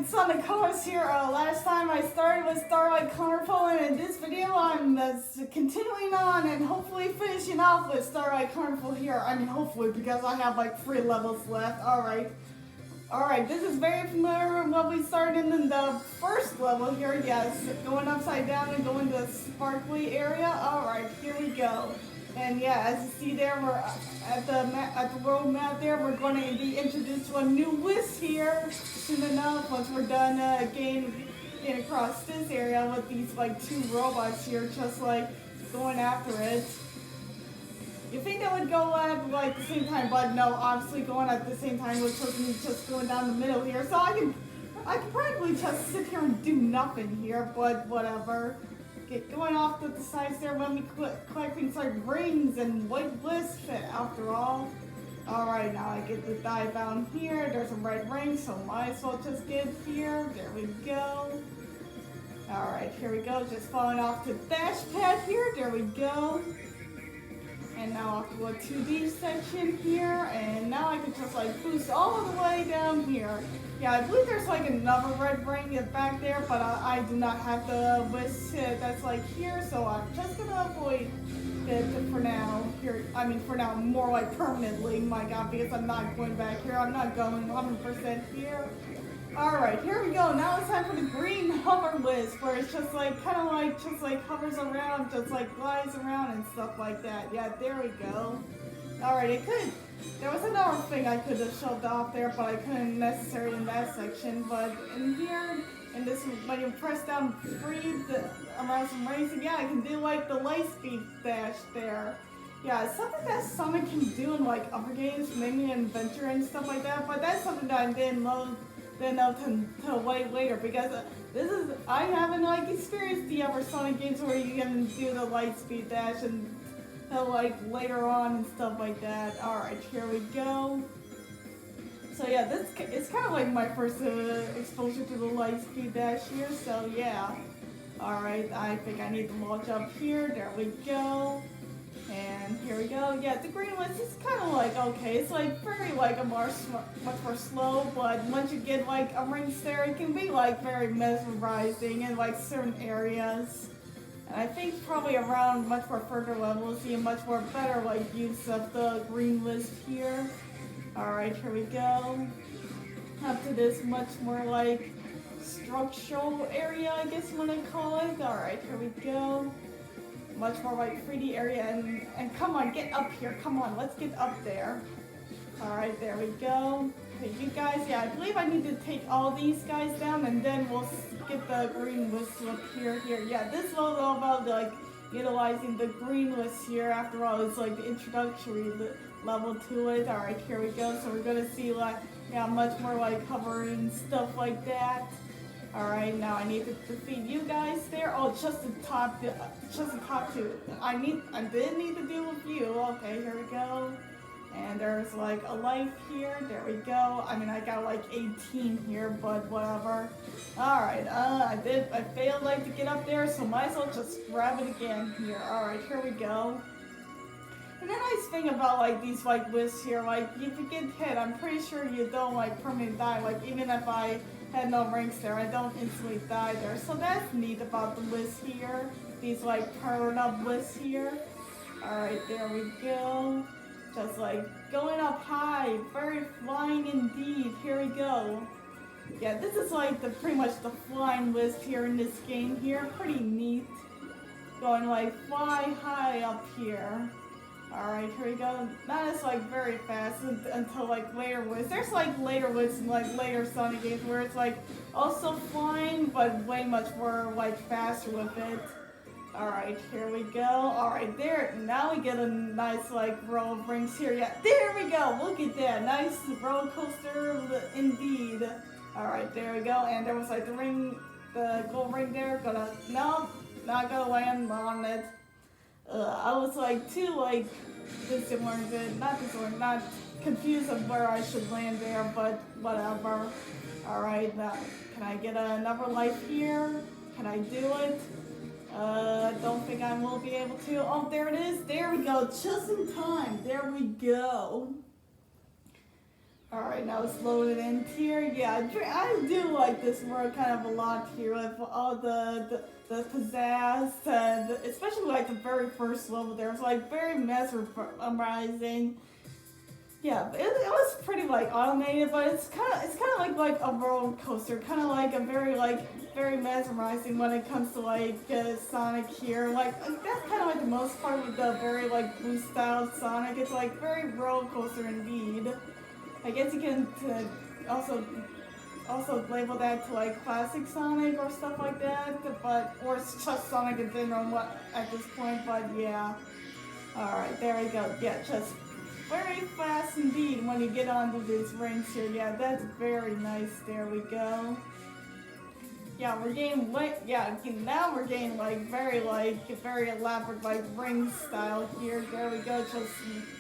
Sonic Colors here. Last time I started with Starlight Carnival, and in this video I'm continuing on and hopefully finishing off with Starlight Carnival here. I mean hopefully, because I have like 3 levels left. Alright, this is very familiar with what we started in the first level here. Yes, going upside down and going to the sparkly area. Alright, here we go. And yeah, as you see there, we're at the world map there. We're going to be introduced to a new list here soon enough. Once we're done getting across this area with these like 2 robots here, just like going after it. You think that would go at like the same time, but no, obviously going at the same time was supposed to be just going down the middle here. So I can probably just sit here and do nothing here, but whatever. Going off to the sides there when we collecting like rings and white bliss after all. Alright, now I get to dive down here. There's a red ring, so might as well just get here. There we go. Alright, here we go. Just falling off to dash pad here. There we go. And now off to a 2D section here. And now I can just like boost all the way down here. Yeah, I believe there's like another red ring back there, but I do not have the list that's like here, so I'm just gonna avoid it for now. Here, I mean for now, more like permanently, my god, because I'm not going back here. I'm not going 100% here. Alright, here we go. Now it's time for the green hover list, where it's just like, kind of like, just like hovers around, just like glides around and stuff like that. Yeah, there we go. Alright, there was another thing I could have shoved off there, but I couldn't necessarily in that section. But in here, in this, when you press down free around some racing, yeah, I can do like the light speed dash there. Yeah, it's something that Sonic can do in like other games, maybe in Adventure and stuff like that. But that's something that I didn't know until way later, because I haven't like experienced the other Sonic games where you can do the light speed dash and like later on and stuff like that. Alright, here we go. So yeah, it's kind of like my first exposure to the light speed dash here, so yeah. Alright, I think I need to launch up here. There we go. And here we go. Yeah, the green list is kind of like okay. It's like very like much more slow, but once you get like a rings there, it can be like very mesmerizing in like certain areas. And I think probably around much more further levels, see a much more better like use of the green list here. Alright, here we go. Up to this much more like structural area, I guess you want to call it. Alright, here we go. Much more like 3D area, and come on, get up here. Come on, let's get up there. Alright, there we go. Okay, you guys, yeah, I believe I need to take all these guys down, and then we'll get the green list up here. Yeah, this was all about like utilizing the green list here. After all, it's like the introductory level to it. Alright, here we go. So we're gonna see like, yeah, much more like hovering stuff like that. Alright, now I need to defeat you guys there. Oh, just the top 2. I did need to deal with you. Okay, here we go. And there's like a life here. There we go. I mean, I got like 18 here, but whatever. Alright, I failed like to get up there, so might as well just grab it again here. Alright, here we go. And the nice thing about like these like lists here, like if you get hit, I'm pretty sure you don't like permanently die. Like even if I had no ranks there, I don't instantly die there. So that's neat about the list here. These like turn up lists here. Alright, there we go. Just like going up high, very flying indeed. Here we go. Yeah, this is like pretty much the flying list here in this game here. Pretty neat. Going like fly high up here. Alright, here we go. Not as like very fast until like later lists. There's like later lists and like later Sonic games where it's like also flying, but way much more like faster with it. Alright, here we go. Alright, there. Now we get a nice like row of rings here. Yeah, there we go. Look at that. Nice roller coaster indeed. Alright, there we go. And there was like the gold ring there. No, not gonna land on it. I was like too like not confused of where I should land there, but whatever. Alright, now can I get another life here? Can I do it? Don't think I will be able to. Oh, there it is. There we go. Just in time. There we go. Alright, now it's loaded in here. Yeah, I do like this world kind of a lot here with all the pizzazz, especially like the very first level there. It's like very mesmerizing. Yeah, it was pretty like automated, but it's kind of like a roller coaster, kind of like a very mesmerizing when it comes to like Sonic here. Like that's kind of like the most part with the very like blue style Sonic. It's like very roller coaster indeed. I guess you can also label that to like classic Sonic or stuff like that, but or it's just Sonic in general at this point. But yeah, all right, there we go. Yeah, just very fast indeed when you get onto these rings here. Yeah, that's very nice. There we go. Yeah, we're getting now we're getting very elaborate like ring style here. There we go. Just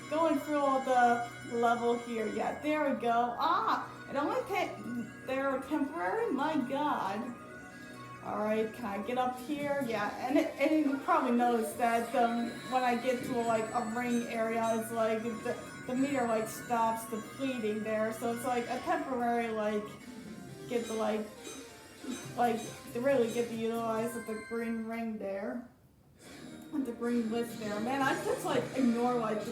going through all the level here. Yeah, there we go. Ah, it only they're temporary. My God. All right, can I get up here? Yeah, and you probably noticed that when I get to like a ring area, it's like the meter like stops depleting there, so it's like a temporary get to to really get to utilize the green ring there, and the green list there. Man, I just like ignore like the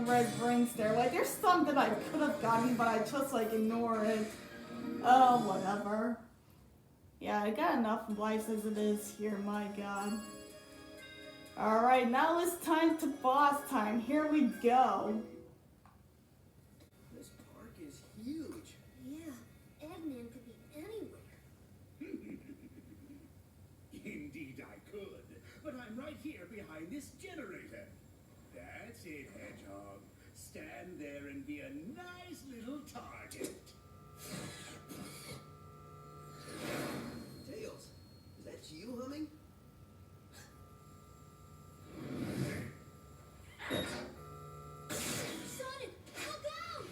red rings there. Like there's some that I could have gotten, but I just like ignore it. Oh, whatever. Yeah, I got enough lives as it is here, my God. Alright, now it's time to boss time. Here we go. This park is huge. Yeah, Eggman could be anywhere. Indeed I could, but I'm right here behind this generator. That's it, Hedgehog. Stand there and be a nice little target. Tails, is that you humming? Sonic, look out!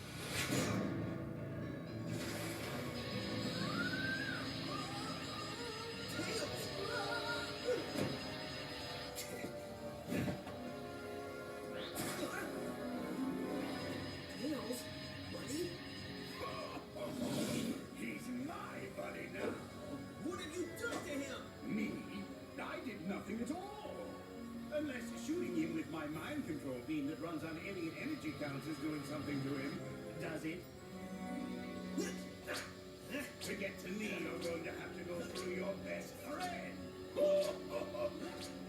Tails! Tails, buddy? He's my buddy now. What have you done to him? Me? I did nothing at all. Unless shooting him with my mind control beam that runs on alien energy counts is doing something to him. Does it? To get to me, you're going to have to go through your best friend.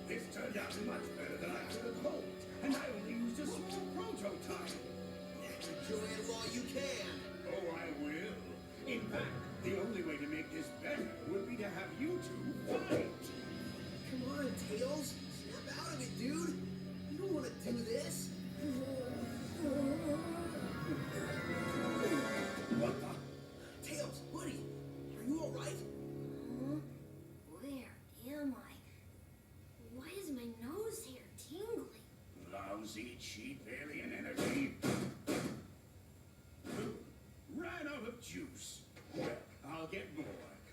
This turned out much better than I could have hoped, and I only used a small prototype. Enjoy it while you can. Oh, I will. In fact, the only way to make this better would be to have you two fight. Come on, Tails. Snap out of it, dude. You don't want to do this. What the? Tails, buddy, are you all right? Huh? Where am I? Why is my nose hair tingling? Lousy, cheap alien energy. Ran out of juice. Well, I'll get more.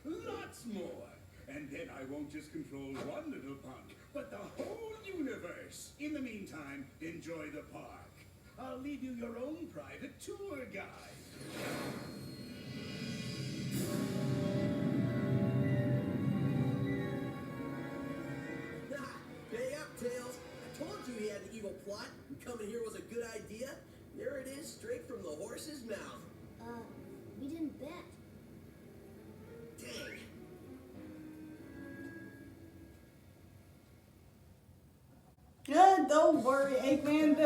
Lots more. And then I won't just control one little punk, but the whole universe. In the meantime, enjoy the park. I'll leave you your own private tour guide. Pay up, Tails. I told you he had an evil plot, and coming here was a good idea. There it is, straight from the horse's mouth. We didn't bet. Dang. Yeah, don't worry, Eggman.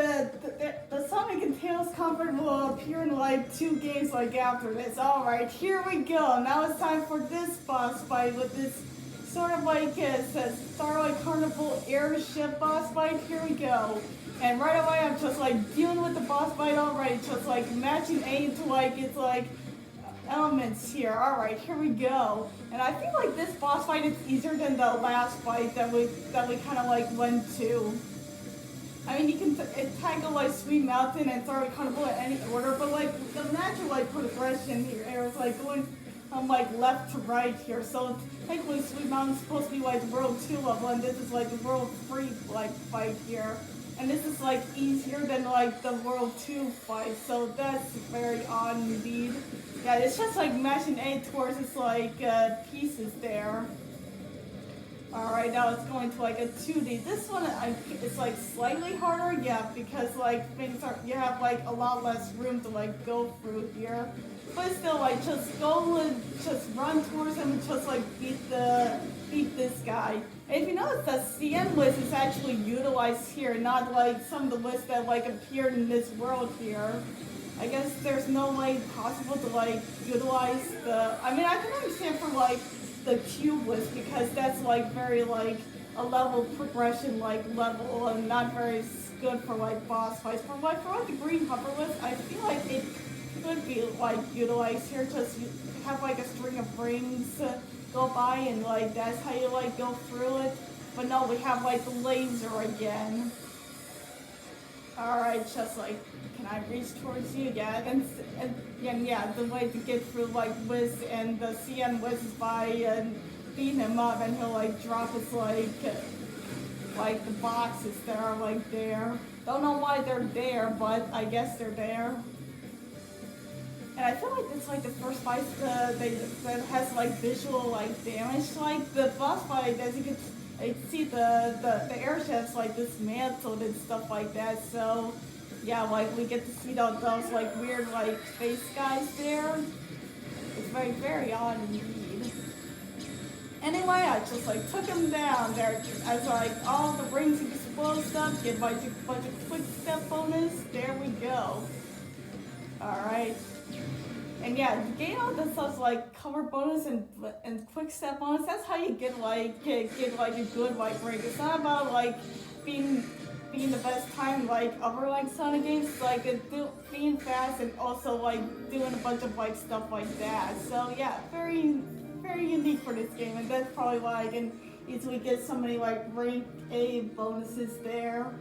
The Sonic and Tails convert will appear in like 2 games like after this. Alright, here we go. Now it's time for this boss fight with this sort of like it says Starlight Carnival airship boss fight. Here we go. And right away I'm just like dealing with the boss fight already, just like matching aim to like it's like elements here. Alright, here we go. And I think like this boss fight is easier than the last fight that we kind of like went to. I mean, you can tackle like Sweet Mountain and Starlight Carnival in any order, but like the natural like progression here is like going from like left to right here. So technically Sweet Mountain's supposed to be like the World 2 level, and this is like the World 3 like fight here. And this is like easier than like the World 2 fight, so that's very odd indeed. Yeah, it's just like mashing A towards its like pieces there. Alright, now it's going to like a 2D. This one it's like slightly harder, yeah, because like things are, you have like a lot less room to like go through here. But still, like, just go and just run towards him and just like beat this guy. And if you notice, the CN list is actually utilized here, not like some of the lists that like appeared in this world here. I guess there's no way possible to like utilize the. I mean, I can understand for like the cube list because that's like very like a level progression like level and not very good for like boss fights. But like for like the green hover list, I feel like it could be like utilized here. Just have like a string of rings go by and like that's how you like go through it. But no, we have like the laser again. Alright, just like, can I reach towards you? Yeah, and yeah, the way to get through like Wiz and the CN Wiz is by beating him up and he'll like drop his like the boxes that are like there. Don't know why they're there, but I guess they're there. And I feel like it's like the first fight that has like visual like damage. Like the boss fight, as you can see, the airships like dismantled and stuff like that. So yeah, like we get to see those like weird like space guys there. It's very, very odd indeed. Anyway, I just like took him down there as like all the rings explode stuff, get like a bunch of quick step bonus. There we go. Alright. And yeah, to gain all this stuff like cover bonus and quick step bonus, that's how you get like a good like ring. It's not about like being the best time like other like Sonic games, it's like being fast and also like doing a bunch of like stuff like that. So yeah, very, very unique for this game, and that's probably why I can easily get so many like rank A bonuses there.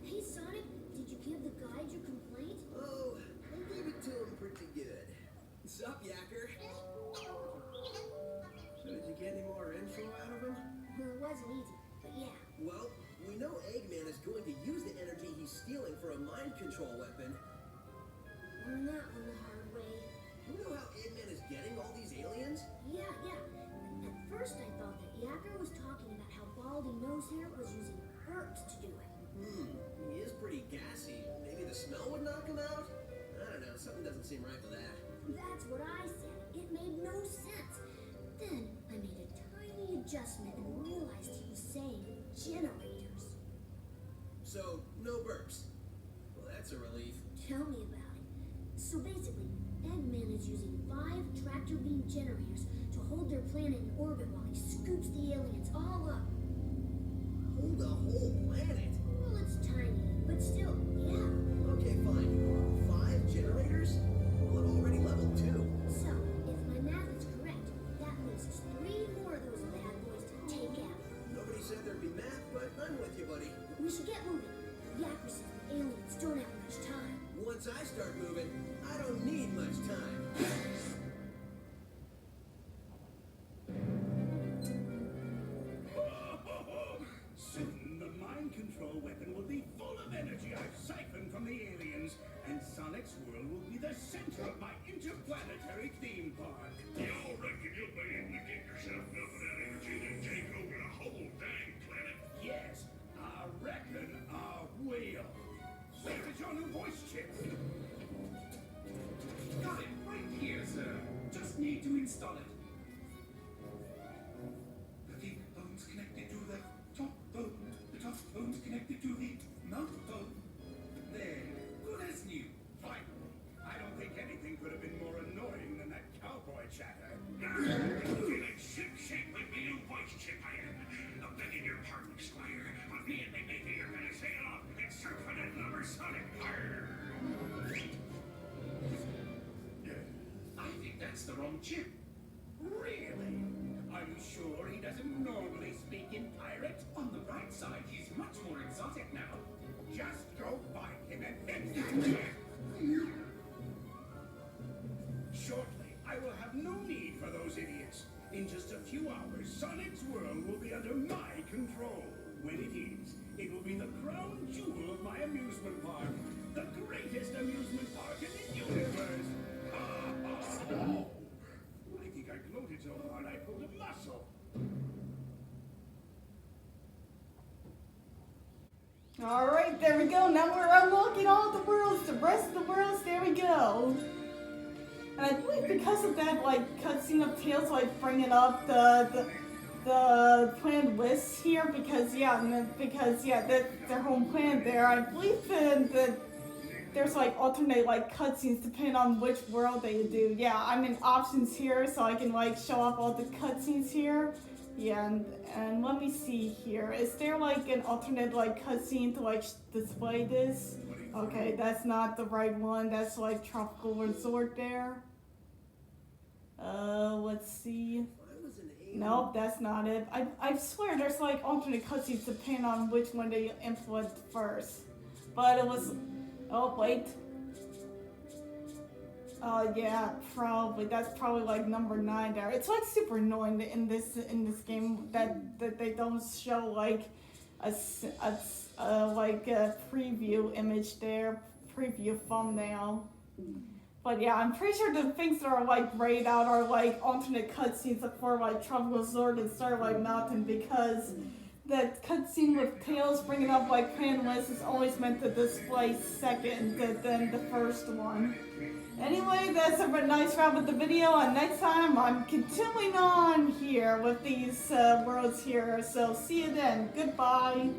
Hey Sonic, did you give the guide your complaint? Oh, I gave it to him pretty good. What's up, Yacker? So did you get any more info out of him? Well, it wasn't easy, but yeah. Well, we know Eggman is going to use the energy he's stealing for a mind control weapon. Learned that one the hard way. You know how Eggman is getting all these aliens? Yeah. At first I thought that Yacker was talking about how Baldy Nosehair was using herbs to do it. He is pretty gassy. Maybe the smell would knock him out? I don't know, something doesn't seem right with that. That's what I said. It made no sense. Then I made a tiny adjustment and realized he was saying generators. So, no burps. Well, that's a relief. Tell me about it. So basically, Eggman is using 5 tractor beam generators to hold their planet in orbit while he scoops the aliens all up. Hold a whole planet? Well, it's tiny, but still, yeah. Okay, fine. 5 generators? Well, I'm already level 2. So, if my math is correct, that leaves us 3 more of those bad boys to take out. Nobody said there'd be math, but I'm with you, buddy. We should get moving. Yacker says the aliens don't have much time. Once I start moving, I don't need much time. Soon the mind control weapon will be full of energy I've siphoned from the aliens, and Sonic's world will be the center of my interplanetary theme park. You reckon you'll be able to get yourself enough of that energy to take over the whole dang planet? Yes, I reckon I will. Where is your new voice chip? Got it right here, sir. Just need to install it. The deep bone's connected to the top bone. The top bone's connected to the mouth bone. There, good as new. Fine. I don't think anything could have been more annoying than that cowboy chatter. Feeling ship-shape with me new voice chip I am. I'm begging your pardon, Squire, but me and me matey are gonna sail off and surf on that lumber Sonic. Arr! I think that's the wrong chip. Really? Are you sure he doesn't normally speak in pirate? On the bright side, he's much more exotic now. Just go find him and fix that. Shortly, I will have no need for Sonic's world will be under my control. When it is, it will be the crown jewel of my amusement park. The greatest amusement park in the universe. Oh, I think I gloated so hard I pulled a muscle. Alright, there we go. Now we're unlocking all the worlds, the rest of the worlds, there we go. And I believe because of that, like, cutscene of Tails, like, bringing up the planned lists here, because that's their home planet there. I believe that there's, like, alternate, like, cutscenes depending on which world they do. Yeah, I'm in options here, so I can, like, show off all the cutscenes here. Yeah, and let me see here. Is there like an alternate like cutscene to like display this? Okay, that's not the right one. That's like Tropical Resort there. Let's see. Nope, that's not it. I swear there's like alternate cutscenes depending on which one they implement first. But it was. Oh wait. Yeah, probably. That's probably like number 9 there. It's like super annoying in this game that they don't show like a preview image there, preview thumbnail. But yeah, I'm pretty sure the things that are like grayed out are like alternate cutscenes for like Tropical Resort and Starlight Mountain, because that cutscene with Tails bringing up like plan lists is always meant to display second than the first one. Anyway, that's a nice wrap of the video, and next time I'm continuing on here with these worlds here, so see you then. Goodbye.